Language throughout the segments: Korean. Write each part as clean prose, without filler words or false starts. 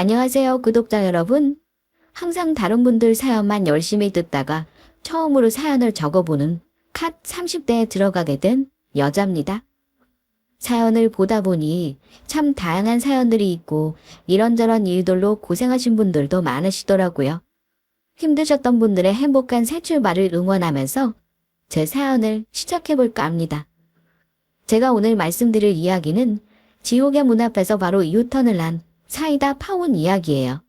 안녕하세요, 구독자 여러분. 항상 다른 분들 사연만 열심히 듣다가 처음으로 사연을 적어보는 갓 30대에 들어가게 된 여자입니다. 사연을 보다 보니 참 다양한 사연들이 있고 이런저런 일들로 고생하신 분들도 많으시더라고요. 힘드셨던 분들의 행복한 새 출발을 응원하면서 제 사연을 시작해볼까 합니다. 제가 오늘 말씀드릴 이야기는 지옥의 문 앞에서 바로 유턴을 한 사이다 파혼 이야기예요.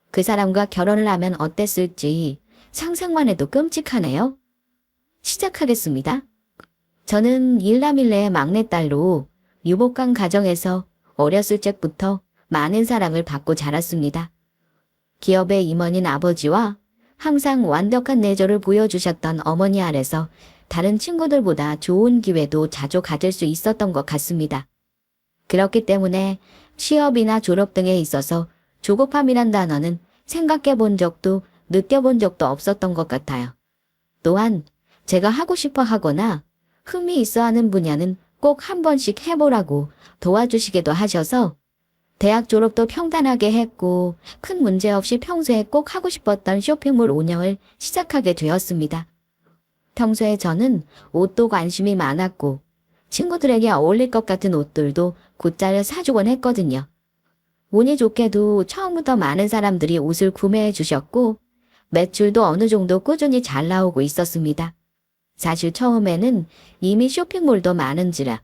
그 사람과 결혼을 하면 어땠을지 상상만 해도 끔찍하네요. 시작하겠습니다. 저는 일남일녀의 막내딸로 유복한 가정에서 어렸을 적부터 많은 사랑을 받고 자랐습니다. 기업의 임원인 아버지와 항상 완벽한 내조를 보여주셨던 어머니 아래서 다른 친구들보다 좋은 기회도 자주 가질 수 있었던 것 같습니다. 그렇기 때문에 취업이나 졸업 등에 있어서 조급함이란 단어는 생각해 본 적도 느껴본 적도 없었던 것 같아요. 또한 제가 하고 싶어 하거나 흥미 있어 하는 분야는 꼭 한 번씩 해보라고 도와주시기도 하셔서 대학 졸업도 평탄하게 했고 큰 문제 없이 평소에 꼭 하고 싶었던 쇼핑몰 운영을 시작하게 되었습니다. 평소에 저는 옷도 관심이 많았고 친구들에게 어울릴 것 같은 옷들도 곧잘 사주곤 했거든요. 운이 좋게도 처음부터 많은 사람들이 옷을 구매해 주셨고 매출도 어느 정도 꾸준히 잘 나오고 있었습니다. 사실 처음에는 이미 쇼핑몰도 많은지라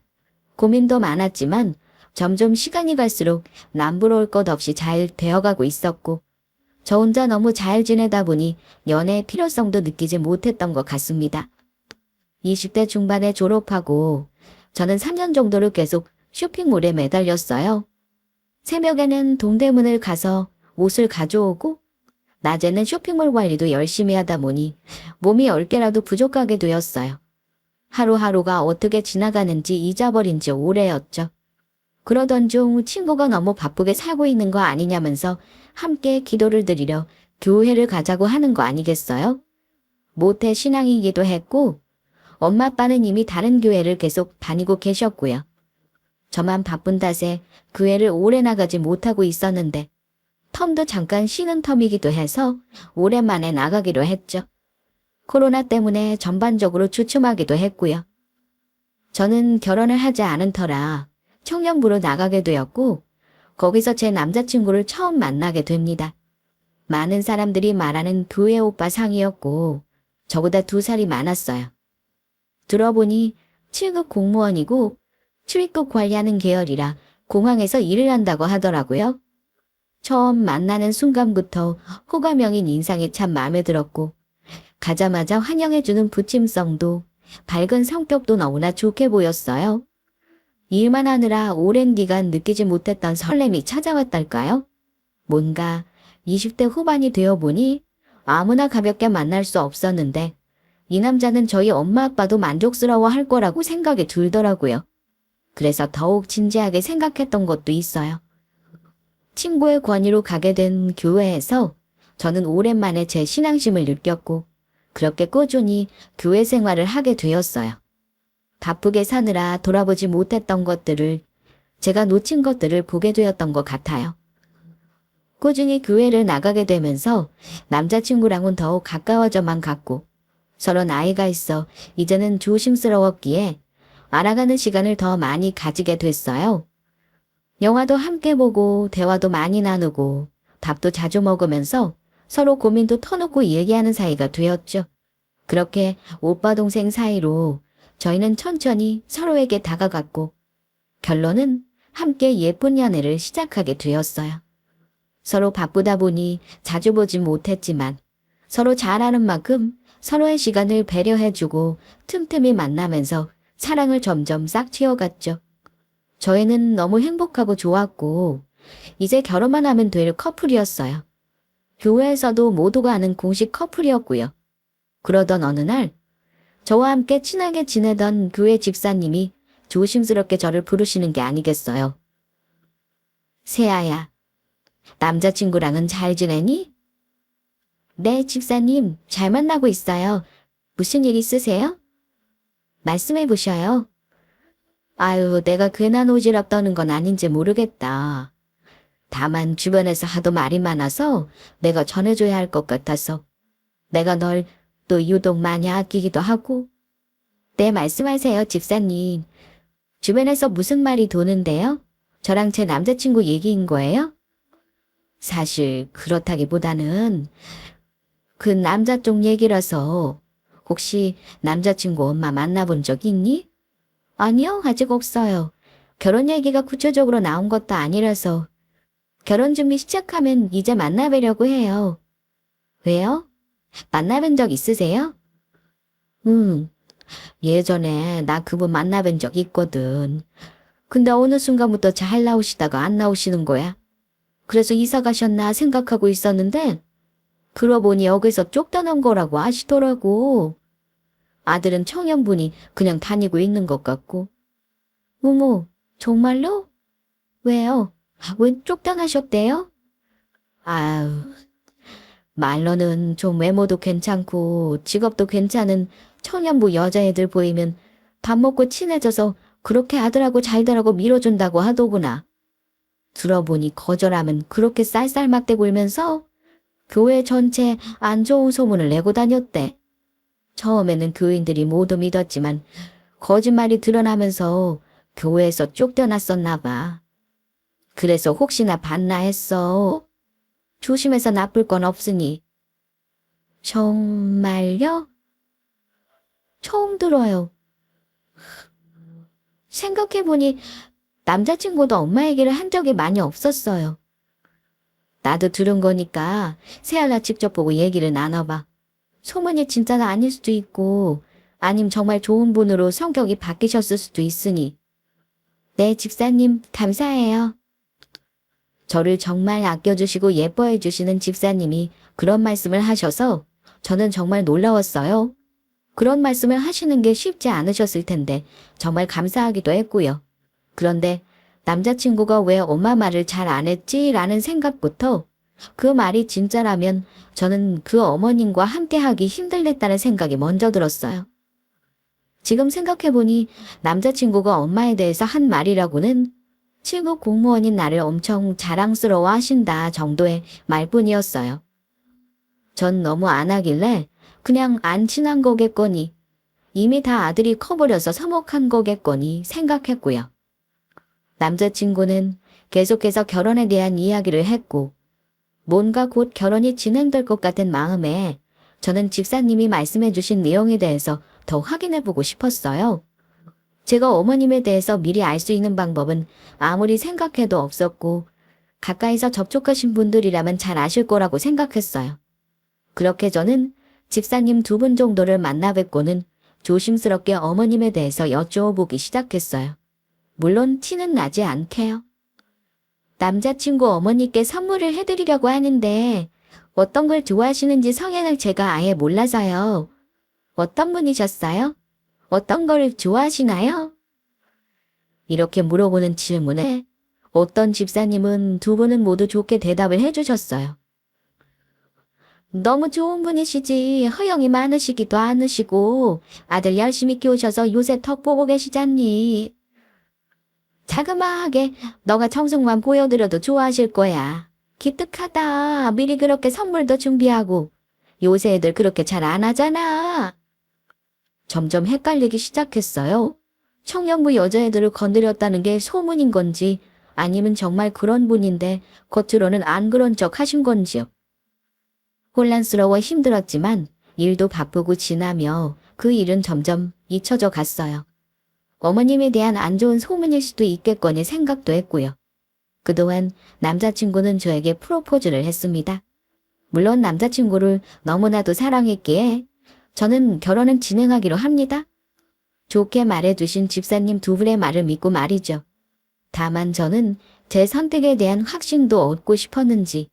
고민도 많았지만 점점 시간이 갈수록 남부러울 것 없이 잘 되어가고 있었고 저 혼자 너무 잘 지내다 보니 연애의 필요성도 느끼지 못했던 것 같습니다. 20대 중반에 졸업하고 저는 3년 정도를 계속 쇼핑몰에 매달렸어요. 새벽에는 동대문을 가서 옷을 가져오고 낮에는 쇼핑몰 관리도 열심히 하다 보니 몸이 10개라도 부족하게 되었어요. 하루하루가 어떻게 지나가는지 잊어버린 지 오래였죠. 그러던 중 친구가 너무 바쁘게 살고 있는 거 아니냐면서 함께 기도를 드리려 교회를 가자고 하는 거 아니겠어요? 모태 신앙이기도 했고 엄마 아빠는 이미 다른 교회를 계속 다니고 계셨고요. 저만 바쁜 탓에 교회를 오래 나가지 못하고 있었는데 텀도 잠깐 쉬는 텀이기도 해서 오랜만에 나가기로 했죠. 코로나 때문에 전반적으로 주춤하기도 했고요. 저는 결혼을 하지 않은 터라 청년부로 나가게 되었고 거기서 제 남자친구를 처음 만나게 됩니다. 많은 사람들이 말하는 교회 오빠 상이었고 저보다 2살이 많았어요. 들어보니 7급 공무원이고 출입국 관리하는 계열이라 공항에서 일을 한다고 하더라고요. 처음 만나는 순간부터 호감형인 인상이 참 마음에 들었고 가자마자 환영해주는 부침성도 밝은 성격도 너무나 좋게 보였어요. 일만 하느라 오랜 기간 느끼지 못했던 설렘이 찾아왔달까요? 뭔가 20대 후반이 되어보니 아무나 가볍게 만날 수 없었는데 이 남자는 저희 엄마 아빠도 만족스러워 할 거라고 생각이 들더라고요. 그래서 더욱 진지하게 생각했던 것도 있어요. 친구의 권유로 가게 된 교회에서 저는 오랜만에 제 신앙심을 느꼈고 그렇게 꾸준히 교회 생활을 하게 되었어요. 바쁘게 사느라 돌아보지 못했던 것들을 제가 놓친 것들을 보게 되었던 것 같아요. 꾸준히 교회를 나가게 되면서 남자친구랑은 더욱 가까워져만 갔고 서로 나이가 있어 이제는 조심스러웠기에 알아가는 시간을 더 많이 가지게 됐어요. 영화도 함께 보고 대화도 많이 나누고 밥도 자주 먹으면서 서로 고민도 터놓고 얘기하는 사이가 되었죠. 그렇게 오빠 동생 사이로 저희는 천천히 서로에게 다가갔고 결론은 함께 예쁜 연애를 시작하게 되었어요. 서로 바쁘다 보니 자주 보진 못했지만 서로 잘 아는 만큼 서로의 시간을 배려해주고 틈틈이 만나면서 사랑을 점점 싹트여갔죠. 저희는 너무 행복하고 좋았고 이제 결혼만 하면 될 커플이었어요. 교회에서도 모두가 아는 공식 커플이었고요. 그러던 어느 날 저와 함께 친하게 지내던 교회 집사님이 조심스럽게 저를 부르시는 게 아니겠어요. 세아야, 남자친구랑은 잘 지내니? 네, 집사님, 잘 만나고 있어요. 무슨 일 있으세요? 말씀해 보셔요. 아유, 내가 괜한 오지랖 떠는 건 아닌지 모르겠다. 다만 주변에서 하도 말이 많아서 내가 전해줘야 할 것 같아서 내가 널 또 유독 많이 아끼기도 하고. 네, 말씀하세요, 집사님. 주변에서 무슨 말이 도는데요? 저랑 제 남자친구 얘기인 거예요? 사실 그렇다기보다는 그 남자 쪽 얘기라서. 혹시 남자친구 엄마 만나본 적 있니? 아니요, 아직 없어요. 결혼 얘기가 구체적으로 나온 것도 아니라서. 결혼 준비 시작하면 이제 만나뵈려고 해요. 왜요? 만나뵌 적 있으세요? 응, 예전에 나 그분 만나뵌 적 있거든. 근데 어느 순간부터 잘 나오시다가 안 나오시는 거야. 그래서 이사 가셨나 생각하고 있었는데 그러고 보니 여기서 쫓겨난 거라고 아시더라고. 아들은 청년분이 그냥 다니고 있는 것 같고. 어머, 정말로? 왜요? 왜 쫓겨나셨대요? 아유, 말로는 좀 외모도 괜찮고 직업도 괜찮은 청년부 여자애들 보이면 밥 먹고 친해져서 그렇게 아들하고 잘되라고 밀어준다고 하더구나. 들어보니 거절하면 그렇게 쌀쌀맞대 굴면서 교회 전체에 안 좋은 소문을 내고 다녔대. 처음에는 교인들이 모두 믿었지만 거짓말이 드러나면서 교회에서 쫓겨났었나 봐. 그래서 혹시나 봤나 했어. 조심해서 나쁠 건 없으니. 정말요? 처음 들어요. 생각해보니 남자친구도 엄마 얘기를 한 적이 많이 없었어요. 나도 들은 거니까 새알라 직접 보고 얘기를 나눠봐. 소문이 진짜가 아닐 수도 있고 아님 정말 좋은 분으로 성격이 바뀌셨을 수도 있으니. 네, 집사님 감사해요. 저를 정말 아껴주시고 예뻐해 주시는 집사님이 그런 말씀을 하셔서 저는 정말 놀라웠어요. 그런 말씀을 하시는 게 쉽지 않으셨을 텐데 정말 감사하기도 했고요. 그런데 남자친구가 왜 엄마 말을 잘 안 했지? 라는 생각부터 그 말이 진짜라면 저는 그 어머님과 함께하기 힘들겠다는 생각이 먼저 들었어요. 지금 생각해보니 남자친구가 엄마에 대해서 한 말이라고는 친구 공무원인 나를 엄청 자랑스러워 하신다 정도의 말뿐이었어요. 전 너무 안 하길래 그냥 안 친한 거겠거니, 이미 다 아들이 커버려서 서먹한 거겠거니 생각했고요. 남자친구는 계속해서 결혼에 대한 이야기를 했고 뭔가 곧 결혼이 진행될 것 같은 마음에 저는 집사님이 말씀해 주신 내용에 대해서 더 확인해 보고 싶었어요. 제가 어머님에 대해서 미리 알 수 있는 방법은 아무리 생각해도 없었고 가까이서 접촉하신 분들이라면 잘 아실 거라고 생각했어요. 그렇게 저는 집사님 두 분 정도를 만나 뵙고는 조심스럽게 어머님에 대해서 여쭤보기 시작했어요. 물론 티는 나지 않게요. 남자친구 어머니께 선물을 해드리려고 하는데 어떤 걸 좋아하시는지 성향을 제가 아예 몰라서요. 어떤 분이셨어요? 어떤 걸 좋아하시나요? 이렇게 물어보는 질문에 어떤 집사님은 두 분은 모두 좋게 대답을 해주셨어요. 너무 좋은 분이시지. 허영이 많으시기도 않으시고 아들 열심히 키우셔서 요새 턱 보고 계시잖니. 자그마하게 너가 청승만 보여드려도 좋아하실 거야. 기특하다. 미리 그렇게 선물도 준비하고. 요새 애들 그렇게 잘 안 하잖아. 점점 헷갈리기 시작했어요. 청년부 여자애들을 건드렸다는 게 소문인 건지 아니면 정말 그런 분인데 겉으로는 안 그런 척 하신 건지요. 혼란스러워 힘들었지만 일도 바쁘고 지나며 그 일은 점점 잊혀져 갔어요. 어머님에 대한 안 좋은 소문일 수도 있겠거니 생각도 했고요. 그동안 남자친구는 저에게 프로포즈를 했습니다. 물론 남자친구를 너무나도 사랑했기에 저는 결혼은 진행하기로 합니다. 좋게 말해주신 집사님 두 분의 말을 믿고 말이죠. 다만 저는 제 선택에 대한 확신도 얻고 싶었는지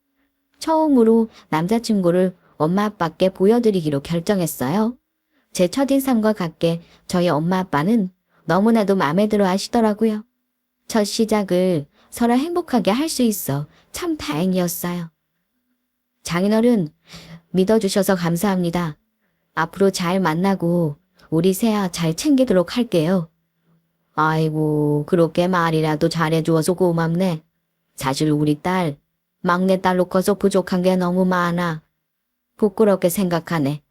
처음으로 남자친구를 엄마 아빠께 보여드리기로 결정했어요. 제 첫인상과 같게 저희 엄마 아빠는 너무나도 마음에 들어 하시더라고요. 첫 시작을 서로 행복하게 할 수 있어 참 다행이었어요. 장인어른, 믿어주셔서 감사합니다. 앞으로 잘 만나고 우리 새아 잘 챙기도록 할게요. 아이고, 그렇게 말이라도 잘해주어서 고맙네. 사실 우리 딸, 막내딸로 커서 부족한 게 너무 많아. 부끄럽게 생각하네.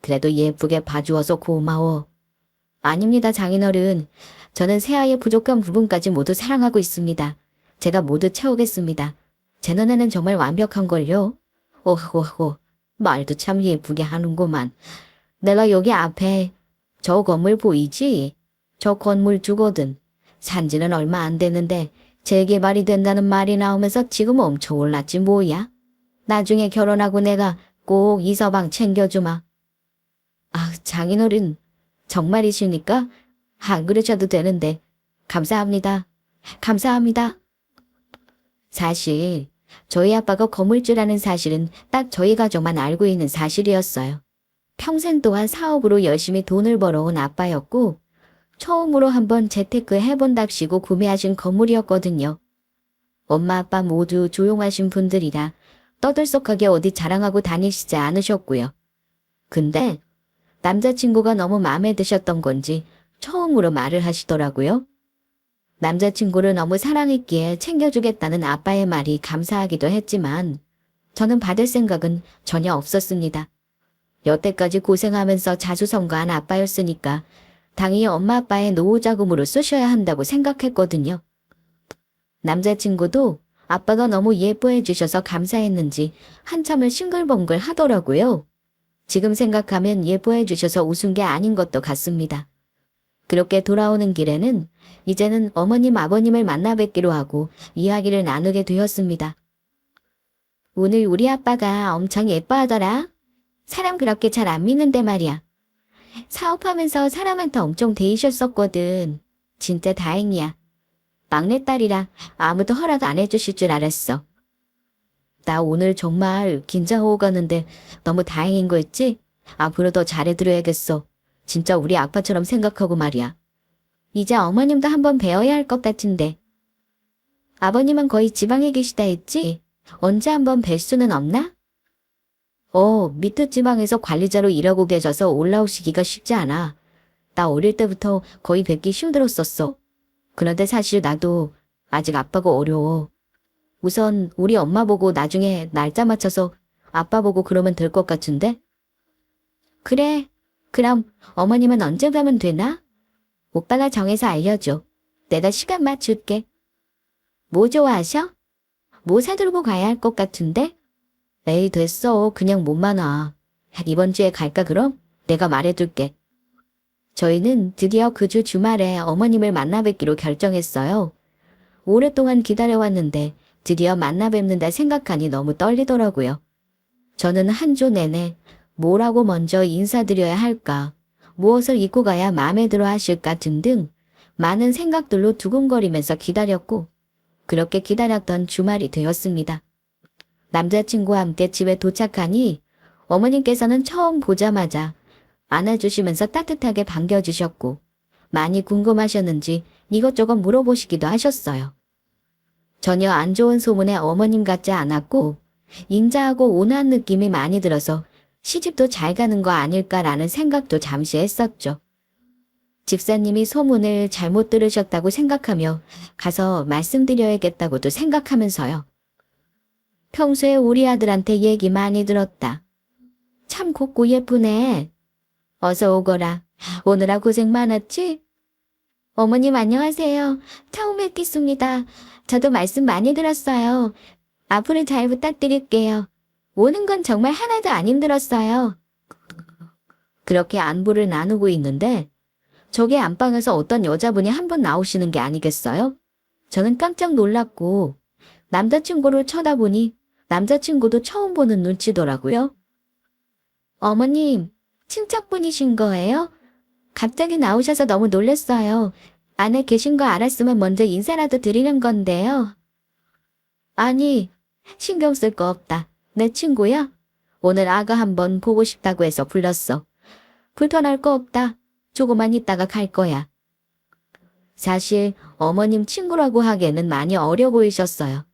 그래도 예쁘게 봐주어서 고마워. 아닙니다, 장인어른. 저는 새아이의 부족한 부분까지 모두 사랑하고 있습니다. 제가 모두 채우겠습니다. 제 눈에는 정말 완벽한걸요. 오호호, 말도 참 예쁘게 하는구만. 내가 여기 앞에 저 건물 보이지? 저 건물 주거든. 산지는 얼마 안 됐는데 재개발이 된다는 말이 나오면서 지금 엄청 올랐지 뭐야. 나중에 결혼하고 내가 꼭 이 서방 챙겨주마. 아, 장인어른, 정말이십니까? 안 그러셔도 되는데. 감사합니다. 감사합니다. 사실 저희 아빠가 건물주라는 사실은 딱 저희 가족만 알고 있는 사실이었어요. 평생 동안 사업으로 열심히 돈을 벌어온 아빠였고 처음으로 한번 재테크 해본답시고 구매하신 건물이었거든요. 엄마 아빠 모두 조용하신 분들이라 떠들썩하게 어디 자랑하고 다니시지 않으셨고요. 근데 남자친구가 너무 마음에 드셨던 건지 처음으로 말을 하시더라고요. 남자친구를 너무 사랑했기에 챙겨주겠다는 아빠의 말이 감사하기도 했지만 저는 받을 생각은 전혀 없었습니다. 여태까지 고생하면서 자수성가한 아빠였으니까 당연히 엄마 아빠의 노후자금으로 쓰셔야 한다고 생각했거든요. 남자친구도 아빠가 너무 예뻐해 주셔서 감사했는지 한참을 싱글벙글 하더라고요. 지금 생각하면 예뻐해 주셔서 웃은 게 아닌 것도 같습니다. 그렇게 돌아오는 길에는 이제는 어머님 아버님을 만나 뵙기로 하고 이야기를 나누게 되었습니다. 오늘 우리 아빠가 엄청 예뻐하더라. 사람 그렇게 잘 안 믿는데 말이야. 사업하면서 사람한테 엄청 대이셨었거든. 진짜 다행이야. 막내딸이라 아무도 허락 안 해주실 줄 알았어. 나 오늘 정말 긴장하고 가는데 너무 다행인 거 있지? 앞으로 더 잘해드려야겠어. 진짜 우리 아빠처럼 생각하고 말이야. 이제 어머님도 한번 배워야 할 것 같은데. 아버님은 거의 지방에 계시다 했지? 언제 한번 뵐 수는 없나? 밑에 지방에서 관리자로 일하고 계셔서 올라오시기가 쉽지 않아. 나 어릴 때부터 거의 뵙기 힘들었었어. 그런데 사실 나도 아직 아빠가 어려워. 우선 우리 엄마 보고 나중에 날짜 맞춰서 아빠 보고 그러면 될 것 같은데? 그래. 그럼 어머님은 언제 가면 되나? 오빠가 정해서 알려줘. 내가 시간 맞출게. 뭐 좋아하셔? 뭐 사들고 가야 할 것 같은데? 에이 됐어. 그냥 몸만 와. 이번 주에 갈까 그럼? 내가 말해둘게. 저희는 드디어 그 주 주말에 어머님을 만나 뵙기로 결정했어요. 오랫동안 기다려왔는데 드디어 만나 뵙는다 생각하니 너무 떨리더라고요. 저는 한 주 내내 뭐라고 먼저 인사드려야 할까, 무엇을 입고 가야 마음에 들어 하실까 등등 많은 생각들로 두근거리면서 기다렸고 그렇게 기다렸던 주말이 되었습니다. 남자친구와 함께 집에 도착하니 어머님께서는 처음 보자마자 안아주시면서 따뜻하게 반겨주셨고 많이 궁금하셨는지 이것저것 물어보시기도 하셨어요. 전혀 안 좋은 소문에 어머님 같지 않았고 인자하고 온화한 느낌이 많이 들어서 시집도 잘 가는 거 아닐까라는 생각도 잠시 했었죠. 집사님이 소문을 잘못 들으셨다고 생각하며 가서 말씀드려야겠다고도 생각하면서요. 평소에 우리 아들한테 얘기 많이 들었다. 참 곱고 예쁘네. 어서 오거라. 오느라 고생 많았지? 어머님 안녕하세요. 처음 뵙겠습니다. 저도 말씀 많이 들었어요. 앞으로 잘 부탁드릴게요. 오는 건 정말 하나도 안 힘들었어요. 그렇게 안부를 나누고 있는데 저기 안방에서 어떤 여자분이 한 분 나오시는 게 아니겠어요? 저는 깜짝 놀랐고 남자친구를 쳐다보니 남자친구도 처음 보는 눈치더라고요. 어머님, 친척분이신 거예요? 갑자기 나오셔서 너무 놀랐어요. 안에 계신 거 알았으면 먼저 인사라도 드리는 건데요. 아니, 신경 쓸 거 없다. 내 친구야? 오늘 아가 한번 보고 싶다고 해서 불렀어. 불편할 거 없다. 조금만 있다가 갈 거야. 사실 어머님 친구라고 하기에는 많이 어려 보이셨어요.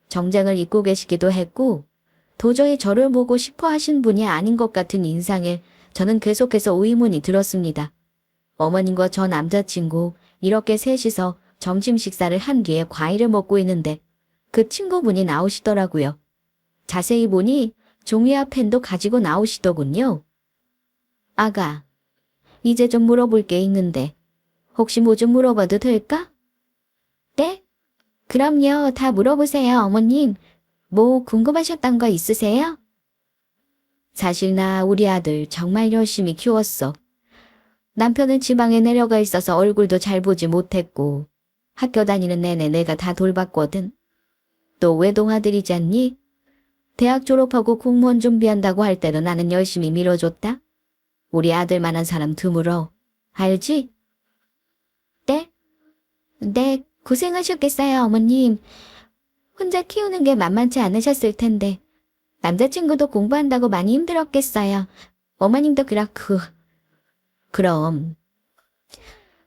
정장을 입고 계시기도 했고 도저히 저를 보고 싶어 하신 분이 아닌 것 같은 인상에 저는 계속해서 의문이 들었습니다. 어머님과 저 남자친구 이렇게 셋이서 점심 식사를 한 뒤에 과일을 먹고 있는데 그 친구분이 나오시더라고요. 자세히 보니 종이와 펜도 가지고 나오시더군요. 아가, 이제 좀 물어볼 게 있는데 혹시 뭐 좀 물어봐도 될까? 네? 그럼요. 다 물어보세요, 어머님. 뭐 궁금하셨던 거 있으세요? 사실 나 우리 아들 정말 열심히 키웠어. 남편은 지방에 내려가 있어서 얼굴도 잘 보지 못했고 학교 다니는 내내 내가 다 돌봤거든. 또 외동아들이지 않니? 대학 졸업하고 공무원 준비한다고 할 때도 나는 열심히 밀어줬다. 우리 아들만한 사람 드물어. 알지? 네? 네, 고생하셨겠어요, 어머님. 혼자 키우는 게 만만치 않으셨을 텐데. 남자친구도 공부한다고 많이 힘들었겠어요. 어머님도 그렇고. 그럼.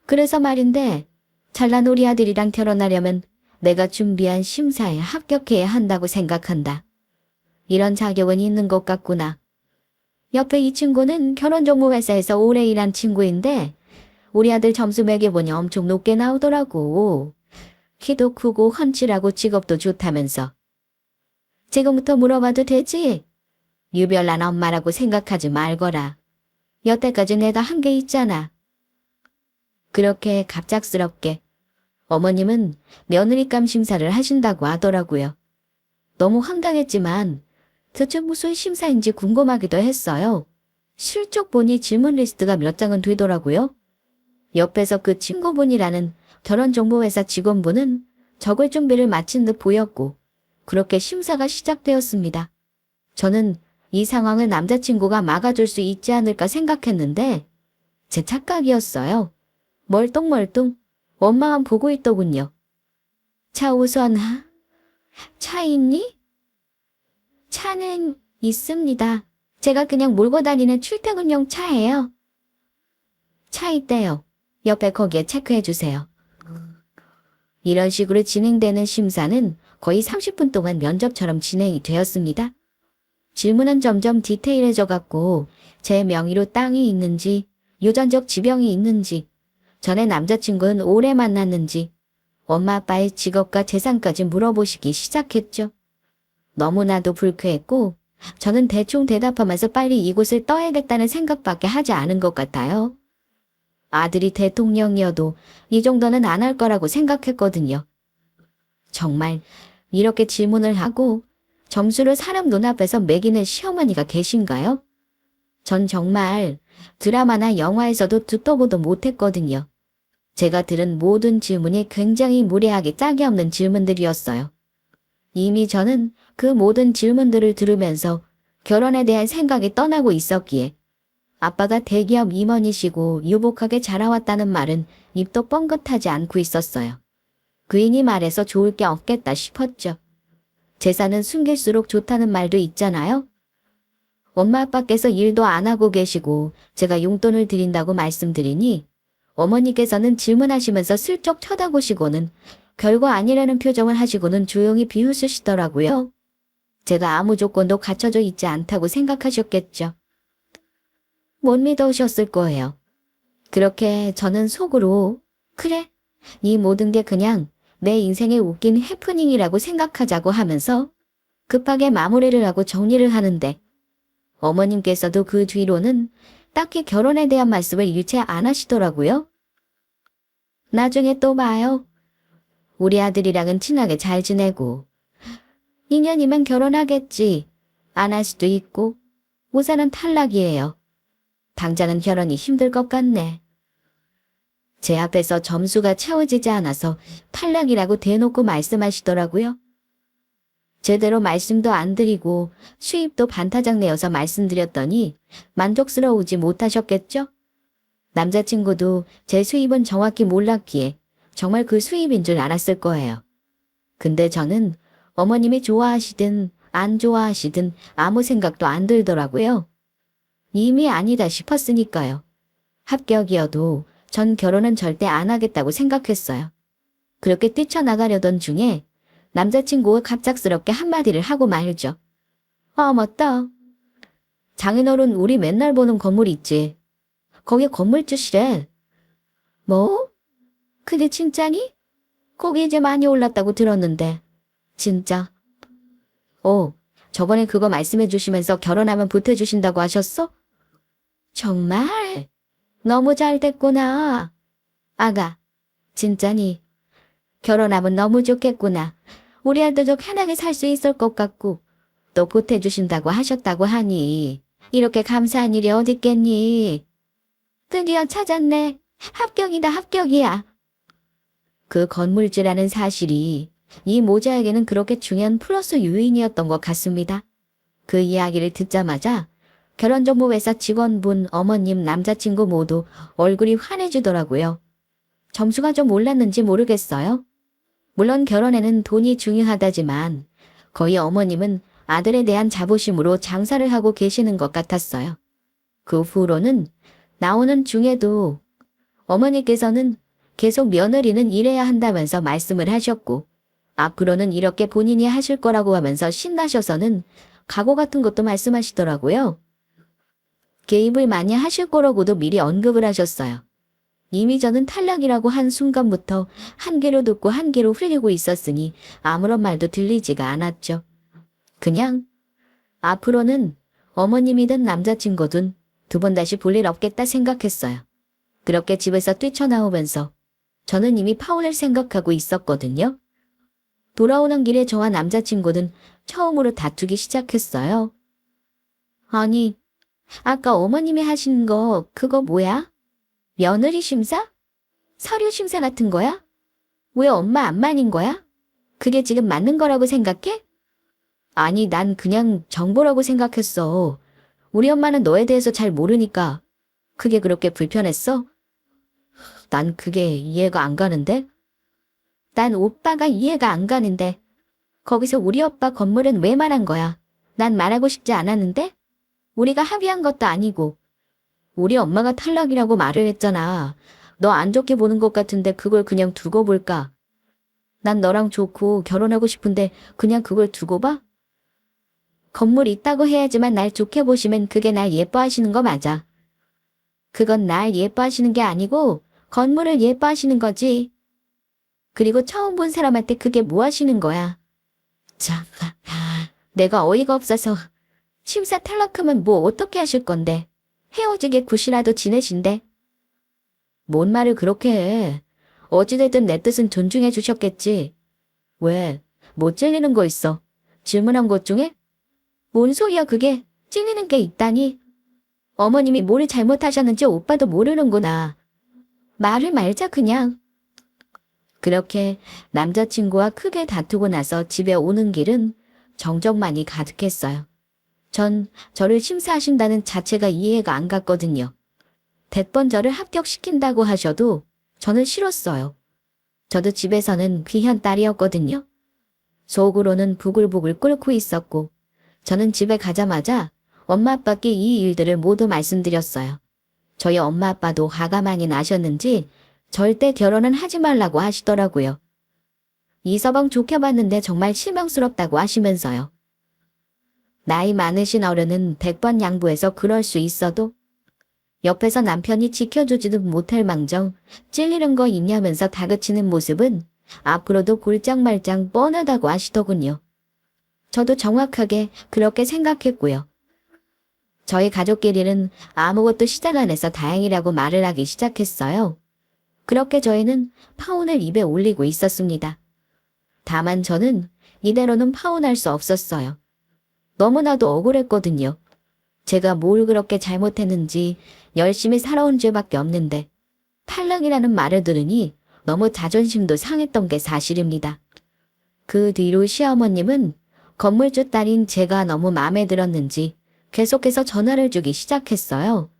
그래서 말인데, 잘난 우리 아들이랑 결혼하려면 내가 준비한 심사에 합격해야 한다고 생각한다. 이런 자격은 있는 것 같구나. 옆에 이 친구는 결혼정보회사에서 오래 일한 친구인데 우리 아들 점수 매겨보니 엄청 높게 나오더라고. 키도 크고 훤칠하고 직업도 좋다면서. 지금부터 물어봐도 되지? 유별난 엄마라고 생각하지 말거라. 여태까지 내가 한 게 있잖아. 그렇게 갑작스럽게 어머님은 며느리감 심사를 하신다고 하더라고요. 너무 황당했지만 대체 무슨 심사인지 궁금하기도 했어요. 실적 보니 질문 리스트가 몇 장은 되더라고요. 옆에서 그 친구분이라는 결혼정보회사 직원분은 적을 준비를 마친 듯 보였고 그렇게 심사가 시작되었습니다. 저는 이 상황을 남자친구가 막아줄 수 있지 않을까 생각했는데 제 착각이었어요. 멀뚱멀뚱 엄마만 보고 있더군요. 차 우선 차 있니? 차는 있습니다. 제가 그냥 몰고 다니는 출퇴근용 차예요. 차 있대요. 옆에 거기에 체크해 주세요. 이런 식으로 진행되는 심사는 거의 30분 동안 면접처럼 진행이 되었습니다. 질문은 점점 디테일해져 갔고 제 명의로 땅이 있는지, 유전적 지병이 있는지, 전에 남자친구는 오래 만났는지, 엄마 아빠의 직업과 재산까지 물어보시기 시작했죠. 너무나도 불쾌했고 저는 대충 대답하면서 빨리 이곳을 떠야겠다는 생각밖에 하지 않은 것 같아요. 아들이 대통령이어도 이 정도는 안 할 거라고 생각했거든요. 정말 이렇게 질문을 하고 점수를 사람 눈앞에서 매기는 시어머니가 계신가요? 전 정말 드라마나 영화에서도 듣도 보도 못했거든요. 제가 들은 모든 질문이 굉장히 무례하게 짝이 없는 질문들이었어요. 이미 저는 그 모든 질문들을 들으면서 결혼에 대한 생각이 떠나고 있었기에 아빠가 대기업 임원이시고 유복하게 자라왔다는 말은 입도 뻥긋하지 않고 있었어요. 괜히 말해서 좋을 게 없겠다 싶었죠. 재산은 숨길수록 좋다는 말도 있잖아요. 엄마 아빠께서 일도 안 하고 계시고 제가 용돈을 드린다고 말씀드리니 어머니께서는 질문하시면서 슬쩍 쳐다보시고는 별거 아니라는 표정을 하시고는 조용히 비웃으시더라고요. 제가 아무 조건도 갖춰져 있지 않다고 생각하셨겠죠. 못 믿으셨을 거예요. 그렇게 저는 속으로 그래, 이 모든 게 그냥 내 인생의 웃긴 해프닝이라고 생각하자고 하면서 급하게 마무리를 하고 정리를 하는데 어머님께서도 그 뒤로는 딱히 결혼에 대한 말씀을 일체 안 하시더라고요. 나중에 또 봐요. 우리 아들이랑은 친하게 잘 지내고 2년이면 결혼하겠지. 안 할 수도 있고 우선은 탈락이에요. 당장은 결혼이 힘들 것 같네. 제 앞에서 점수가 채워지지 않아서 탈락이라고 대놓고 말씀하시더라고요. 제대로 말씀도 안 드리고 수입도 반타작 내어서 말씀드렸더니 만족스러우지 못하셨겠죠? 남자친구도 제 수입은 정확히 몰랐기에 정말 그 수입인 줄 알았을 거예요. 근데 저는 어머님이 좋아하시든 안 좋아하시든 아무 생각도 안 들더라고요. 이미 아니다 싶었으니까요. 합격이어도 전 결혼은 절대 안 하겠다고 생각했어요. 그렇게 뛰쳐나가려던 중에 남자친구가 갑작스럽게 한마디를 하고 말죠. 맞다. 장인어른 우리 맨날 보는 건물 있지. 거기 건물주시래. 뭐? 그게 진짜니? 거기 이제 많이 올랐다고 들었는데. 진짜? 저번에 그거 말씀해 주시면서 결혼하면 보태주신다고 하셨어? 정말? 너무 잘 됐구나. 아가, 진짜니? 결혼하면 너무 좋겠구나. 우리 아들도 편하게 살 수 있을 것 같고, 또 보태주신다고 하셨다고 하니, 이렇게 감사한 일이 어딨겠니? 드디어 찾았네. 합격이다, 합격이야. 그 건물주라는 사실이 이 모자에게는 그렇게 중요한 플러스 요인이었던 것 같습니다. 그 이야기를 듣자마자 결혼정보회사 직원분, 어머님, 남자친구 모두 얼굴이 환해지더라고요. 점수가 좀 올랐는지 모르겠어요. 물론 결혼에는 돈이 중요하다지만 거의 어머님은 아들에 대한 자부심으로 장사를 하고 계시는 것 같았어요. 그 후로는 나오는 중에도 어머니께서는 계속 며느리는 일해야 한다면서 말씀을 하셨고 앞으로는 이렇게 본인이 하실 거라고 하면서 신나셔서는 각오 같은 것도 말씀하시더라고요. 개입을 많이 하실 거라고도 미리 언급을 하셨어요. 이미 저는 탈락이라고 한 순간부터 한 귀로 듣고 한 귀로 흘리고 있었으니 아무런 말도 들리지가 않았죠. 그냥 앞으로는 어머님이든 남자친구든 두 번 다시 볼 일 없겠다 생각했어요. 그렇게 집에서 뛰쳐나오면서 저는 이미 파혼을 생각하고 있었거든요. 돌아오는 길에 저와 남자친구는 처음으로 다투기 시작했어요. 아니, 아까 어머님이 하신 거 그거 뭐야? 며느리 심사? 서류 심사 같은 거야? 왜 엄마 안 말린 거야? 그게 지금 맞는 거라고 생각해? 아니, 난 그냥 정보라고 생각했어. 우리 엄마는 너에 대해서 잘 모르니까. 그게 그렇게 불편했어? 난 그게 이해가 안 가는데? 난 오빠가 이해가 안 가는데. 거기서 우리 오빠 건물은 왜 말한 거야? 난 말하고 싶지 않았는데? 우리가 합의한 것도 아니고. 우리 엄마가 탈락이라고 말을 했잖아. 너 안 좋게 보는 것 같은데 그걸 그냥 두고 볼까? 난 너랑 좋고 결혼하고 싶은데 그냥 그걸 두고 봐? 건물 있다고 해야지만 날 좋게 보시면 그게 날 예뻐하시는 거 맞아. 그건 날 예뻐하시는 게 아니고 건물을 예뻐하시는 거지. 그리고 처음 본 사람한테 그게 뭐 하시는 거야. 참, 내가 어이가 없어서. 심사 탈락하면 뭐 어떻게 하실 건데. 헤어지게 굿이라도 지내신대. 뭔 말을 그렇게 해. 어찌됐든 내 뜻은 존중해 주셨겠지. 왜? 뭐 찔리는 거 있어? 질문한 것 중에? 뭔 소리야 그게? 찔리는 게 있다니? 어머님이 뭘 잘못하셨는지 오빠도 모르는구나. 말을 말자 그냥. 그렇게 남자친구와 크게 다투고 나서 집에 오는 길은 정적만이 가득했어요. 전 저를 심사하신다는 자체가 이해가 안 갔거든요. 100번 저를 합격시킨다고 하셔도 저는 싫었어요. 저도 집에서는 귀한 딸이었거든요. 속으로는 부글부글 끓고 있었고 저는 집에 가자마자 엄마 아빠께 이 일들을 모두 말씀드렸어요. 저희 엄마 아빠도 화가 많이 나셨는지 절대 결혼은 하지 말라고 하시더라고요. 이 서방 좋게 봤는데 정말 실망스럽다고 하시면서요. 나이 많으신 어른은 100번 양보해서 그럴 수 있어도 옆에서 남편이 지켜주지도 못할 망정 찔리는 거 있냐면서 다그치는 모습은 앞으로도 골장말장 뻔하다고 하시더군요. 저도 정확하게 그렇게 생각했고요. 저희 가족끼리는 아무것도 시작 안 해서 다행이라고 말을 하기 시작했어요. 그렇게 저희는 파혼을 입에 올리고 있었습니다. 다만 저는 이대로는 파혼할 수 없었어요. 너무나도 억울했거든요. 제가 뭘 그렇게 잘못했는지 열심히 살아온 죄밖에 없는데 탈락이라는 말을 들으니 너무 자존심도 상했던 게 사실입니다. 그 뒤로 시어머님은 건물주 딸인 제가 너무 마음에 들었는지 계속해서 전화를 주기 시작했어요.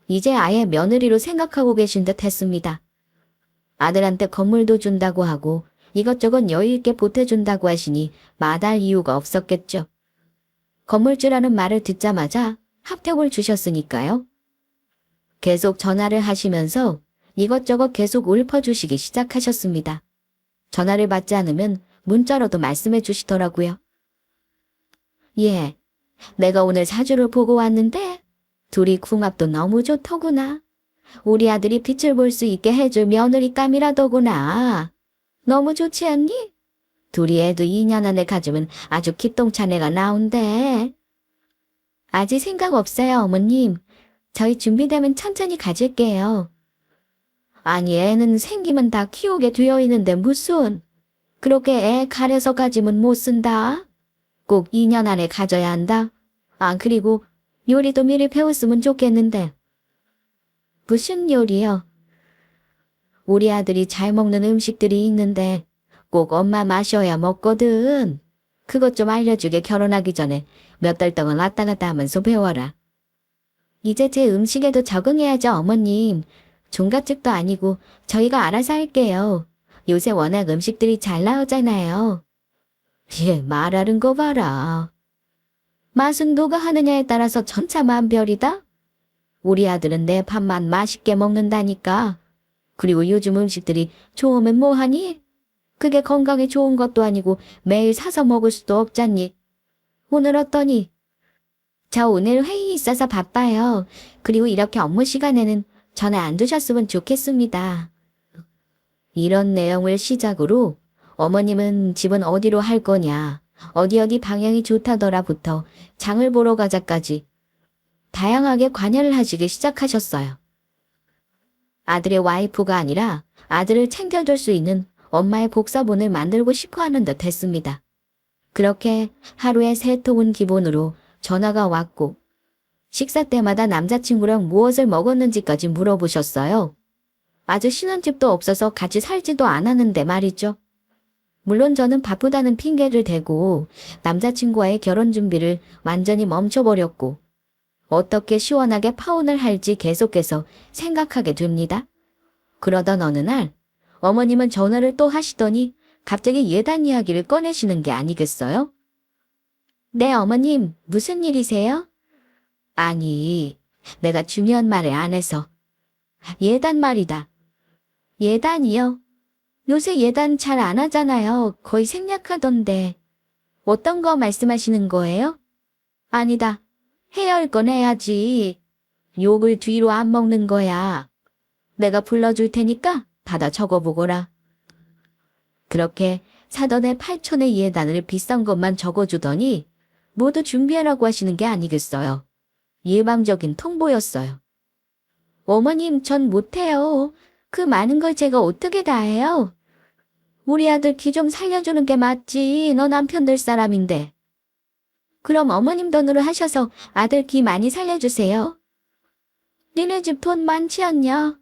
이제 아예 며느리로 생각하고 계신 듯 했습니다. 아들한테 건물도 준다고 하고 이것저것 여유있게 보태준다고 하시니 마다할 이유가 없었겠죠. 건물주라는 말을 듣자마자 합격을 주셨으니까요. 계속 전화를 하시면서 이것저것 계속 읊어주시기 시작하셨습니다. 전화를 받지 않으면 문자로도 말씀해 주시더라고요. 예, 내가 오늘 사주를 보고 왔는데 둘이 궁합도 너무 좋더구나. 우리 아들이 빛을 볼 수 있게 해줄 며느리감이라더구나. 너무 좋지 않니? 둘이 애도 2년 안에 가지면 아주 기똥차내가 나온대. 아직 생각 없어요, 어머님. 저희 준비되면 천천히 가질게요. 아니, 애는 생기면 다 키우게 되어 있는데 무슨. 그렇게 애 가려서 가지면 못 쓴다. 꼭 2년 안에 가져야 한다. 아, 그리고 요리도 미리 배웠으면 좋겠는데. 무슨 요리요? 우리 아들이 잘 먹는 음식들이 있는데 꼭 엄마 마셔야 먹거든. 그것 좀 알려주게. 결혼하기 전에 몇 달 동안 왔다 갔다 하면서 배워라. 이제 제 음식에도 적응해야죠, 어머님. 종갓집도 아니고 저희가 알아서 할게요. 요새 워낙 음식들이 잘 나오잖아요. 예, 말하는 거 봐라. 맛은 누가 하느냐에 따라서 천차만별이다. 우리 아들은 내 밥만 맛있게 먹는다니까. 그리고 요즘 음식들이 좋으면 뭐하니? 그게 건강에 좋은 것도 아니고 매일 사서 먹을 수도 없잖니. 오늘 어떠니? 저 오늘 회의 있어서 바빠요. 그리고 이렇게 업무 시간에는 전화 안 두셨으면 좋겠습니다. 이런 내용을 시작으로 어머님은 집은 어디로 할 거냐, 어디 방향이 좋다더라부터 장을 보러 가자까지 다양하게 관여를 하시기 시작하셨어요. 아들의 와이프가 아니라 아들을 챙겨줄 수 있는 엄마의 복사본을 만들고 싶어 하는 듯 했습니다. 그렇게 하루에 3통은 기본으로 전화가 왔고 식사 때마다 남자친구랑 무엇을 먹었는지까지 물어보셨어요. 아직 신혼집도 없어서 같이 살지도 않았는데 말이죠. 물론 저는 바쁘다는 핑계를 대고 남자친구와의 결혼 준비를 완전히 멈춰버렸고 어떻게 시원하게 파혼을 할지 계속해서 생각하게 됩니다. 그러던 어느 날 어머님은 전화를 또 하시더니 갑자기 예단 이야기를 꺼내시는 게 아니겠어요? 네, 어머님, 무슨 일이세요? 아니, 내가 중요한 말을 안 해서. 예단 말이다. 예단이요? 요새 예단 잘 안 하잖아요. 거의 생략하던데. 어떤 거 말씀하시는 거예요? 아니다. 해야 할 건 해야지. 욕을 뒤로 안 먹는 거야. 내가 불러줄 테니까 받아 적어보거라. 그렇게 사돈의 8촌의 예단을 비싼 것만 적어주더니 모두 준비하라고 하시는 게 아니겠어요. 예방적인 통보였어요. 어머님, 전 못해요. 그 많은 걸 제가 어떻게 다 해요? 우리 아들 기 좀 살려주는 게 맞지. 너 남편 될 사람인데. 그럼 어머님 돈으로 하셔서 아들 기 많이 살려주세요. 니네 집 돈 많지 않냐?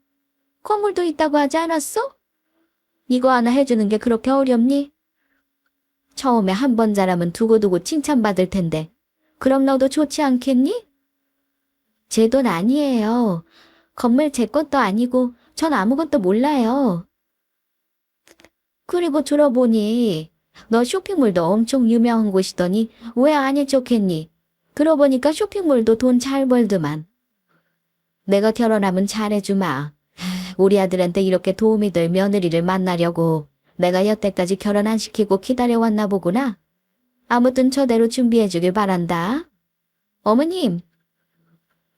건물도 있다고 하지 않았어? 이거 하나 해주는 게 그렇게 어렵니? 처음에 한 번 잘하면 두고두고 칭찬받을 텐데 그럼 너도 좋지 않겠니? 제 돈 아니에요. 건물 제 것도 아니고 전 아무것도 몰라요. 그리고 들어보니 너 쇼핑몰도 엄청 유명한 곳이더니 왜 안 해줬겠니? 그러고 보니까 쇼핑몰도 돈 잘 벌더만. 내가 결혼하면 잘해주마. 우리 아들한테 이렇게 도움이 될 며느리를 만나려고 내가 여태까지 결혼 안 시키고 기다려왔나 보구나. 아무튼 저대로 준비해주길 바란다. 어머님,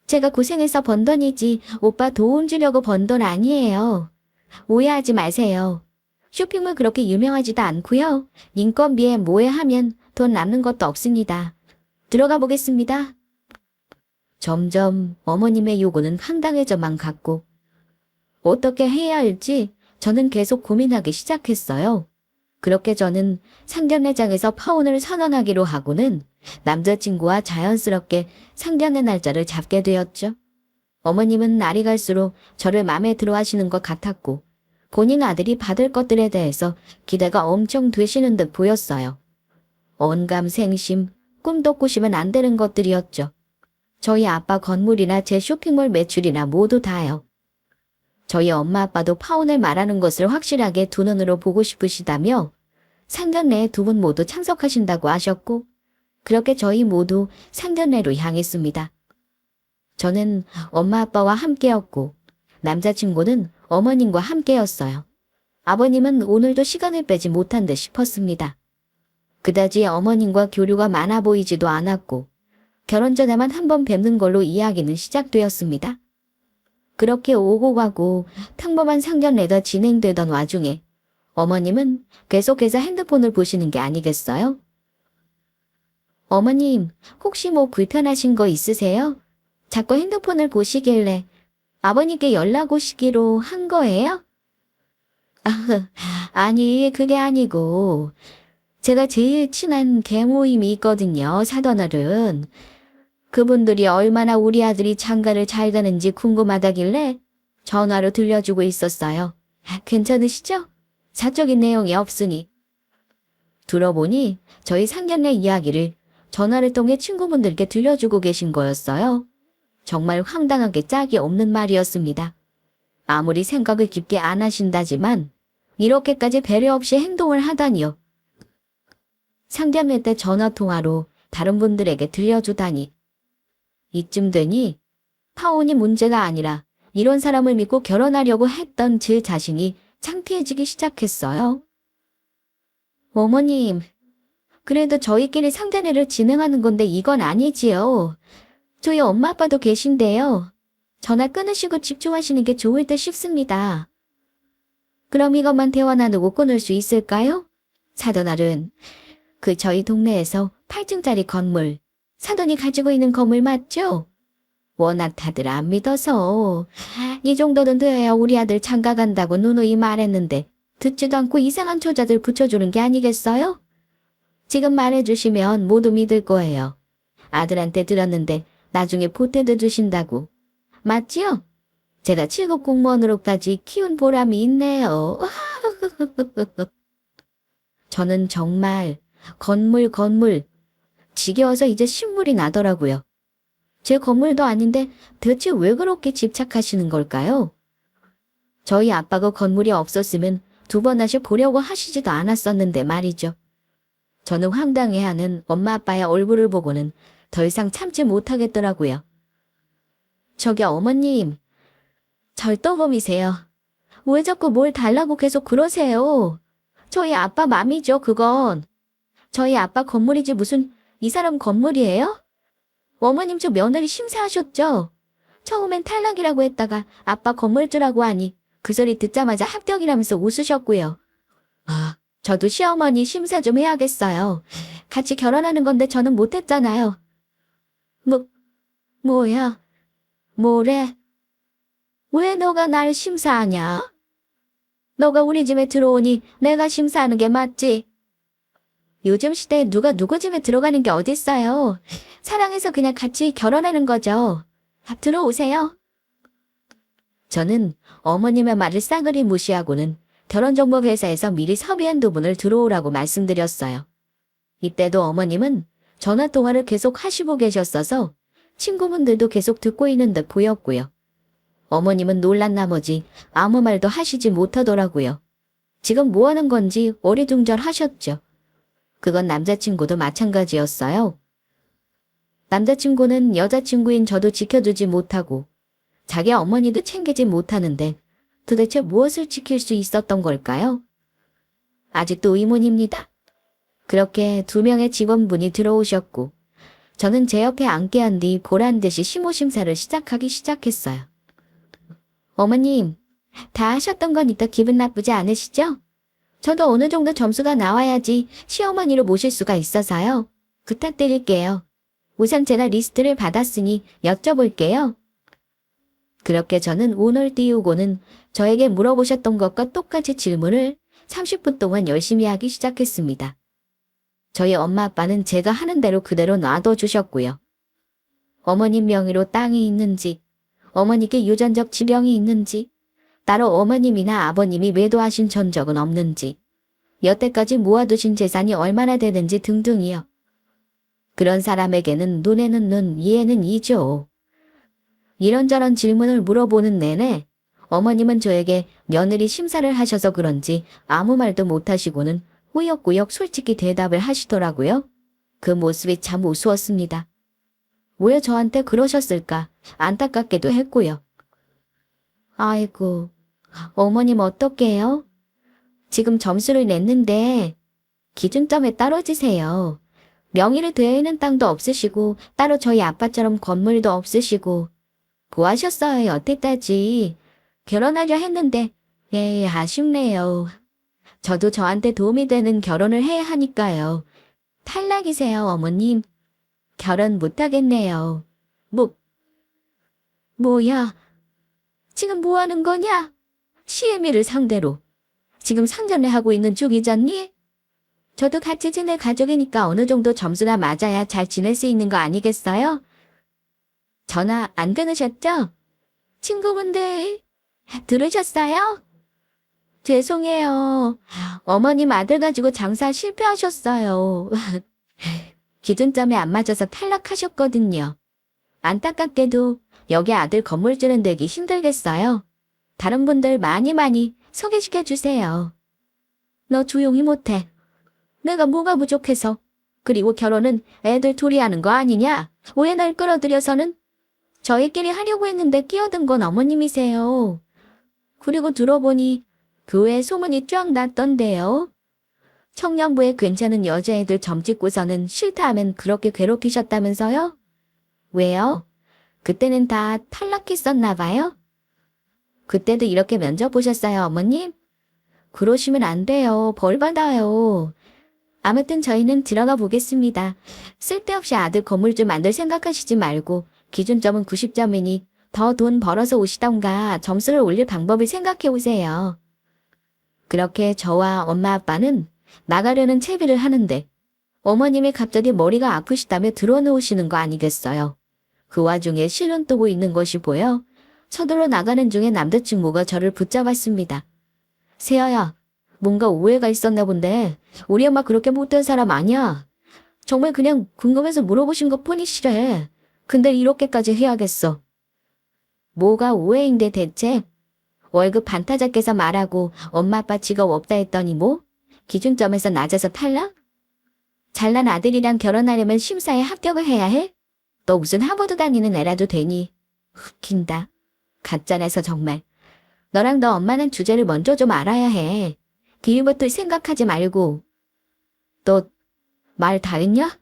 제가 고생해서 번 돈이지 오빠 도움 주려고 번 돈 아니에요. 오해하지 마세요. 쇼핑몰 그렇게 유명하지도 않고요. 인건비에 모해하면 돈 남는 것도 없습니다. 들어가 보겠습니다. 점점 어머님의 요구는 황당해져만 갔고 어떻게 해야 할지 저는 계속 고민하기 시작했어요. 그렇게 저는 상견례장에서 파혼을 선언하기로 하고는 남자친구와 자연스럽게 상견례 날짜를 잡게 되었죠. 어머님은 날이 갈수록 저를 마음에 들어 하시는 것 같았고 본인 아들이 받을 것들에 대해서 기대가 엄청 되시는 듯 보였어요. 언감생심, 꿈도 꾸시면 안 되는 것들이었죠. 저희 아빠 건물이나 제 쇼핑몰 매출이나 모두 다요. 저희 엄마 아빠도 파혼을 말하는 것을 확실하게 두 눈으로 보고 싶으시다며 상견례에 두 분 모두 참석하신다고 하셨고 그렇게 저희 모두 상견례로 향했습니다. 저는 엄마 아빠와 함께였고 남자친구는 어머님과 함께였어요. 아버님은 오늘도 시간을 빼지 못한 듯 싶었습니다. 그다지 어머님과 교류가 많아 보이지도 않았고 결혼 전에만 한 번 뵙는 걸로 이야기는 시작되었습니다. 그렇게 오고 가고 평범한 상견례가 진행되던 와중에 어머님은 계속해서 핸드폰을 보시는 게 아니겠어요? 어머님, 혹시 뭐 불편하신 거 있으세요? 자꾸 핸드폰을 보시길래 아버님께 연락 오시기로 한 거예요? 아, 아니, 그게 아니고, 제가 제일 친한 계모임이 있거든요, 사돈어른. 그분들이 얼마나 우리 아들이 장가를 잘 가는지 궁금하다길래 전화로 들려주고 있었어요. 괜찮으시죠? 사적인 내용이 없으니. 들어보니 저희 상견례 이야기를 전화를 통해 친구분들께 들려주고 계신 거였어요. 정말 황당하게 짝이 없는 말이었습니다. 아무리 생각을 깊게 안 하신다지만 이렇게까지 배려 없이 행동을 하다니요. 상견례 때 전화통화로 다른 분들에게 들려주다니. 이쯤 되니 파혼이 문제가 아니라 이런 사람을 믿고 결혼하려고 했던 제 자신이 창피해지기 시작했어요. 어머님, 그래도 저희끼리 상견례를 진행하는 건데 이건 아니지요. 저희 엄마 아빠도 계신데요. 전화 끊으시고 집중하시는 게 좋을 듯 싶습니다. 그럼 이것만 대화 나누고 끊을 수 있을까요? 사돈날은 저희 동네에서 8층짜리 건물, 사돈이 가지고 있는 건물 맞죠? 워낙 다들 안 믿어서 이 정도는 돼야 우리 아들 장가 간다고 누누이 말했는데 듣지도 않고 이상한 초자들 붙여주는 게 아니겠어요? 지금 말해주시면 모두 믿을 거예요. 아들한테 들었는데 나중에 보태드 주신다고. 맞지요? 제가 7급 공무원으로까지 키운 보람이 있네요. 저는 정말 건물 지겨워서 이제 신물이 나더라고요. 제 건물도 아닌데 대체 왜 그렇게 집착하시는 걸까요? 저희 아빠가 건물이 없었으면 두 번 다시 보려고 하시지도 않았었는데 말이죠. 저는 황당해하는 엄마 아빠의 얼굴을 보고는 더 이상 참지 못하겠더라고요. 저기 어머님, 절도범이세요. 왜 자꾸 뭘 달라고 계속 그러세요? 저희 아빠 맘이죠, 그건. 저희 아빠 건물이지 무슨 이 사람 건물이에요? 어머님 저 며느리 심사하셨죠? 처음엔 탈락이라고 했다가 아빠 건물주라고 하니 그 소리 듣자마자 합격이라면서 웃으셨고요. 저도 시어머니 심사 좀 해야겠어요. 같이 결혼하는 건데 저는 못했잖아요. 뭐야? 뭐래? 왜 너가 날 심사하냐? 너가 우리 집에 들어오니 내가 심사하는 게 맞지? 요즘 시대에 누가 누구 집에 들어가는 게 어딨어요. 사랑해서 그냥 같이 결혼하는 거죠. 들어오세요. 저는 어머님의 말을 싸그리 무시하고는 결혼정보회사에서 미리 섭외한 두 분을 들어오라고 말씀드렸어요. 이때도 어머님은 전화통화를 계속 하시고 계셨어서 친구분들도 계속 듣고 있는 듯 보였고요. 어머님은 놀란 나머지 아무 말도 하시지 못하더라고요. 지금 뭐 하는 건지 어리둥절하셨죠. 그건 남자친구도 마찬가지였어요. 남자친구는 여자친구인 저도 지켜주지 못하고 자기 어머니도 챙기지 못하는데 도대체 무엇을 지킬 수 있었던 걸까요? 아직도 의문입니다. 그렇게 두 명의 직원분이 들어오셨고 저는 제 옆에 앉게 한 뒤 보란듯이 심호심사를 시작하기 시작했어요. 어머님, 다 하셨던 거니까 기분 나쁘지 않으시죠? 저도 어느 정도 점수가 나와야지 시어머니로 모실 수가 있어서요. 부탁드릴게요. 우선 제가 리스트를 받았으니 여쭤볼게요. 그렇게 저는 운을 띄우고는 저에게 물어보셨던 것과 똑같이 질문을 30분 동안 열심히 하기 시작했습니다. 저희 엄마 아빠는 제가 하는 대로 그대로 놔둬주셨고요. 어머님 명의로 땅이 있는지, 어머니께 유전적 질병이 있는지, 따로 어머님이나 아버님이 매도하신 전적은 없는지, 여태까지 모아두신 재산이 얼마나 되는지 등등이요. 그런 사람에게는 눈에는 눈, 이에는 이죠. 이런저런 질문을 물어보는 내내 어머님은 저에게 며느리 심사를 하셔서 그런지 아무 말도 못하시고는 꾸역꾸역 솔직히 대답을 하시더라고요. 그 모습이 참 우스웠습니다. 왜 저한테 그러셨을까 안타깝게도 했고요. 아이고, 어머님 어떡해요? 지금 점수를 냈는데 기준점에 떨어지세요. 명의로 되어 있는 땅도 없으시고 따로 저희 아빠처럼 건물도 없으시고 뭐 하셨어요 여태까지. 결혼하려 했는데 아쉽네요. 저도 저한테 도움이 되는 결혼을 해야 하니까요. 탈락이세요, 어머님. 결혼 못하겠네요. 뭐야? 지금 뭐 하는 거냐? 시애미를 상대로. 지금 상견례 하고 있는 중이잖니? 저도 같이 지낼 가족이니까 어느 정도 점수나 맞아야 잘 지낼 수 있는 거 아니겠어요? 전화 안 끊으셨죠? 친구분들, 들으셨어요? 죄송해요. 어머님 아들 가지고 장사 실패하셨어요. 기준점에 안 맞아서 탈락하셨거든요. 안타깝게도 여기 아들 건물주는 되기 힘들겠어요. 다른 분들 많이 소개시켜 주세요. 너 조용히 못해. 내가 뭐가 부족해서. 그리고 결혼은 애들 둘이 하는 거 아니냐? 왜 날 끌어들여서는? 저희끼리 하려고 했는데 끼어든 건 어머님이세요. 그리고 들어보니 교회에 소문이 쫙 났던데요. 청년부에 괜찮은 여자애들 점 찍고서는 싫다 하면 그렇게 괴롭히셨다면서요? 왜요? 그때는 다 탈락했었나 봐요? 그때도 이렇게 면접 보셨어요, 어머님? 그러시면 안 돼요. 벌 받아요. 아무튼 저희는 들어가 보겠습니다. 쓸데없이 아들 건물주 만들 생각하시지 말고 기준점은 90점이니 더 돈 벌어서 오시던가 점수를 올릴 방법을 생각해 오세요. 그렇게 저와 엄마 아빠는 나가려는 채비를 하는데 어머님이 갑자기 머리가 아프시다며 들어놓으시는 거 아니겠어요. 그 와중에 실눈 뜨고 있는 것이 보여 서둘러 나가는 중에 남자친구가 저를 붙잡았습니다. 세아야, 뭔가 오해가 있었나 본데 우리 엄마 그렇게 못된 사람 아니야. 정말 그냥 궁금해서 물어보신 것 뿐이시래. 근데 이렇게까지 해야겠어. 뭐가 오해인데 대체? 월급 반타작 깨서 말하고 엄마 아빠 직업 없다 했더니 뭐? 기준점에서 낮아서 탈락? 잘난 아들이랑 결혼하려면 심사에 합격을 해야 해? 너 무슨 하버드 다니는 애라도 되니? 웃긴다. 가짜라서 정말. 너랑 너 엄마는 주제를 먼저 좀 알아야 해. 뒤부터 생각하지 말고. 너 말 다 했냐?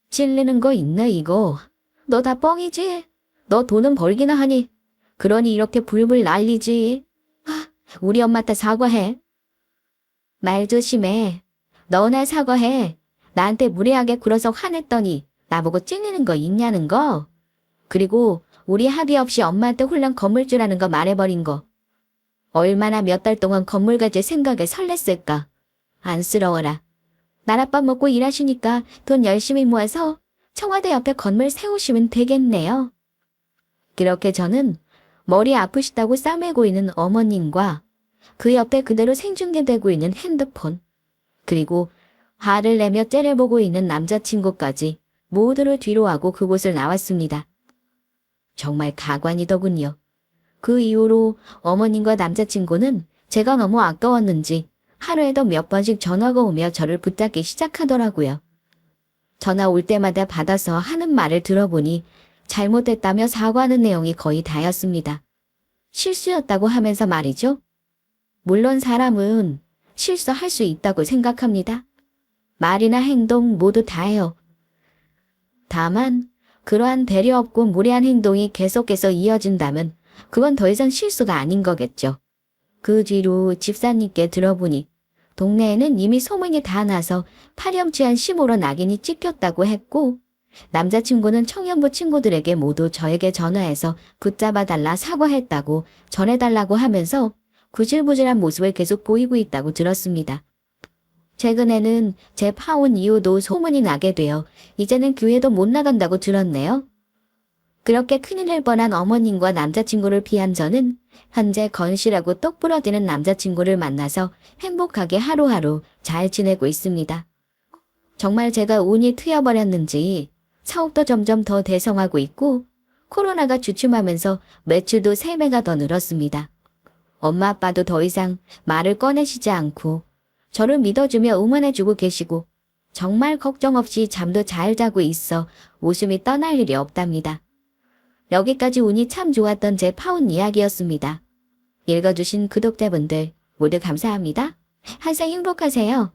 찔리는 거 있네 이거. 너 다 뻥이지? 너 돈은 벌기나 하니. 그러니 이렇게 불불 날리지. 우리 엄마한테 사과해. 말 조심해. 너나 사과해. 나한테 무례하게 굴어서 화냈더니 나보고 찔리는 거 있냐는 거. 그리고 우리 합의 없이 엄마한테 홀랑 건물주라는 거 말해버린 거. 얼마나 몇 달 동안 건물 가질 생각에 설렜을까. 안쓰러워라. 나랏밥 먹고 일하시니까 돈 열심히 모아서 청와대 옆에 건물 세우시면 되겠네요. 그렇게 저는 머리 아프시다고 싸매고 있는 어머님과 그 옆에 그대로 생중계되고 있는 핸드폰, 그리고 화를 내며 째려보고 있는 남자친구까지 모두를 뒤로하고 그곳을 나왔습니다. 정말 가관이더군요. 그 이후로 어머님과 남자친구는 제가 너무 아까웠는지 하루에도 몇 번씩 전화가 오며 저를 붙잡기 시작하더라고요. 전화 올 때마다 받아서 하는 말을 들어보니 잘못했다며 사과하는 내용이 거의 다였습니다. 실수였다고 하면서 말이죠. 물론 사람은 실수할 수 있다고 생각합니다. 말이나 행동 모두 다해요. 다만 그러한 배려 없고 무례한 행동이 계속해서 이어진다면 그건 더 이상 실수가 아닌 거겠죠. 그 뒤로 집사님께 들어보니 동네에는 이미 소문이 다 나서 파렴치한 시모로 낙인이 찍혔다고 했고, 남자친구는 청년부 친구들에게 모두 저에게 전화해서 붙잡아달라 사과했다고 전해달라고 하면서 구질구질한 모습을 계속 보이고 있다고 들었습니다. 최근에는 제 파혼 이후도 소문이 나게 되어 이제는 교회도 못 나간다고 들었네요. 그렇게 큰일 날 뻔한 어머님과 남자친구를 피한 저는 현재 건실하고 똑 부러지는 남자친구를 만나서 행복하게 하루하루 잘 지내고 있습니다. 정말 제가 운이 트여버렸는지 사업도 점점 더 대성하고 있고 코로나가 주춤하면서 매출도 3배가 더 늘었습니다. 엄마 아빠도 더 이상 말을 꺼내시지 않고 저를 믿어주며 응원해주고 계시고 정말 걱정 없이 잠도 잘 자고 있어 웃음이 떠날 일이 없답니다. 여기까지 운이 참 좋았던 제 파혼 이야기였습니다. 읽어주신 구독자분들 모두 감사합니다. 항상 행복하세요.